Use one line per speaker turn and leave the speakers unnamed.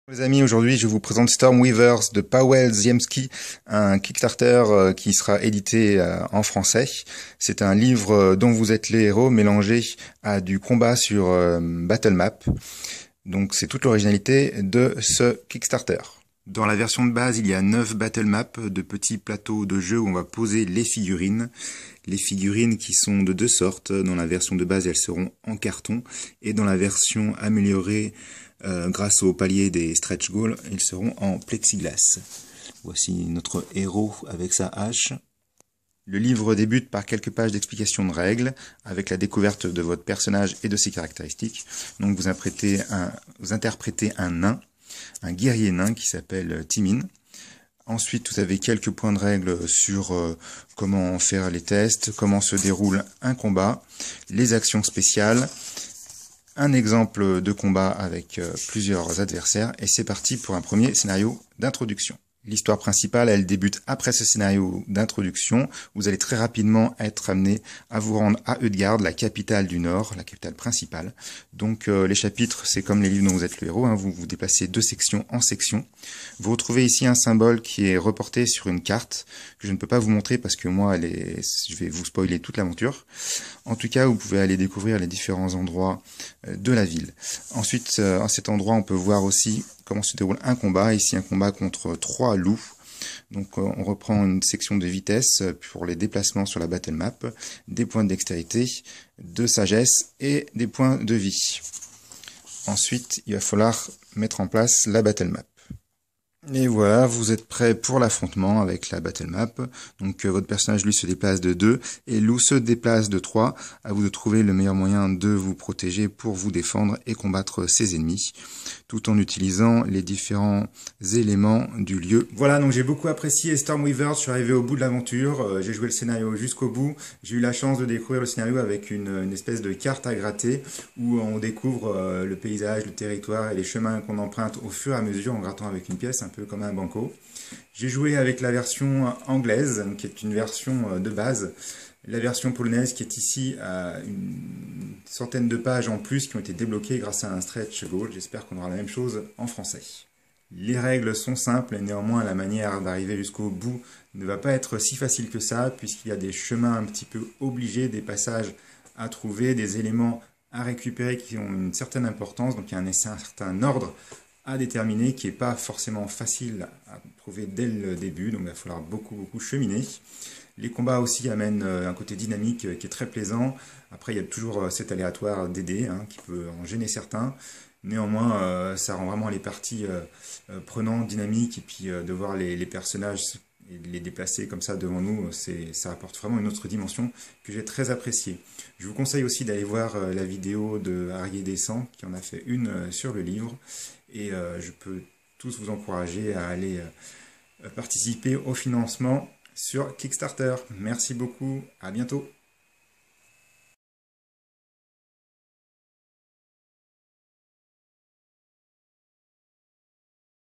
Les amis, aujourd'hui je vous présente Stormweavers de Paweł Ziemski, un Kickstarter qui sera édité en français. C'est un livre dont vous êtes les héros mélangé à du combat sur Battle Map. Donc c'est toute l'originalité de ce Kickstarter. Dans la version de base, il y a 9 battle maps de petits plateaux de jeu où on va poser les figurines. Les figurines qui sont de deux sortes. Dans la version de base, elles seront en carton. Et dans la version améliorée, grâce au palier des stretch goals, ils seront en plexiglas. Voici notre héros avec sa hache. Le livre débute par quelques pages d'explication de règles, avec la découverte de votre personnage et de ses caractéristiques. Donc vous interprétez un nain, un guerrier nain qui s'appelle Timin. Ensuite, vous avez quelques points de règles sur comment faire les tests, comment se déroule un combat, les actions spéciales, un exemple de combat avec plusieurs adversaires, et c'est parti pour un premier scénario d'introduction. L'histoire principale, elle débute après ce scénario d'introduction. Vous allez très rapidement être amené à vous rendre à Utgard, la capitale du Nord, la capitale principale. Donc les chapitres, c'est comme les livres dont vous êtes le héros, hein, vous vous déplacez de section en section. Vous retrouvez ici un symbole qui est reporté sur une carte, que je ne peux pas vous montrer parce que moi, je vais vous spoiler toute l'aventure. En tout cas, vous pouvez aller découvrir les différents endroits de la ville. Ensuite, à cet endroit, on peut voir aussi comment se déroule un combat. Ici, un combat contre 3 loups. Donc, on reprend une section de vitesse pour les déplacements sur la battle map, des points de dextérité, de sagesse et des points de vie. Ensuite, il va falloir mettre en place la battle map. Et voilà, vous êtes prêts pour l'affrontement avec la battle map. Donc votre personnage lui se déplace de 2 et Lou se déplace de 3. À vous de trouver le meilleur moyen de vous protéger pour vous défendre et combattre ses ennemis, tout en utilisant les différents éléments du lieu. Voilà, donc j'ai beaucoup apprécié Stormweavers, je suis arrivé au bout de l'aventure, j'ai joué le scénario jusqu'au bout. J'ai eu la chance de découvrir le scénario avec une espèce de carte à gratter où on découvre le paysage, le territoire et les chemins qu'on emprunte au fur et à mesure en grattant avec une pièce, un peu comme un banco. J'ai joué avec la version anglaise, qui est une version de base. La version polonaise qui est ici à une centaine de pages en plus qui ont été débloquées grâce à un stretch goal. J'espère qu'on aura la même chose en français. Les règles sont simples et néanmoins la manière d'arriver jusqu'au bout ne va pas être si facile que ça puisqu'il y a des chemins un petit peu obligés, des passages à trouver, des éléments à récupérer qui ont une certaine importance. Donc il y a un certain ordre à déterminer qui n'est pas forcément facile à trouver dès le début. Donc il va falloir beaucoup cheminer. Les combats aussi amènent un côté dynamique qui est très plaisant. Après, il y a toujours cet aléatoire des dés qui peut en gêner certains. Néanmoins, ça rend vraiment les parties prenantes, dynamiques. Et puis de voir les personnages et les déplacer comme ça devant nous, ça apporte vraiment une autre dimension que j'ai très appréciée. Je vous conseille aussi d'aller voir la vidéo de Arié Descent, qui en a fait une sur le livre. Et je peux tous vous encourager à aller participer au financement sur Kickstarter. Merci beaucoup, à bientôt.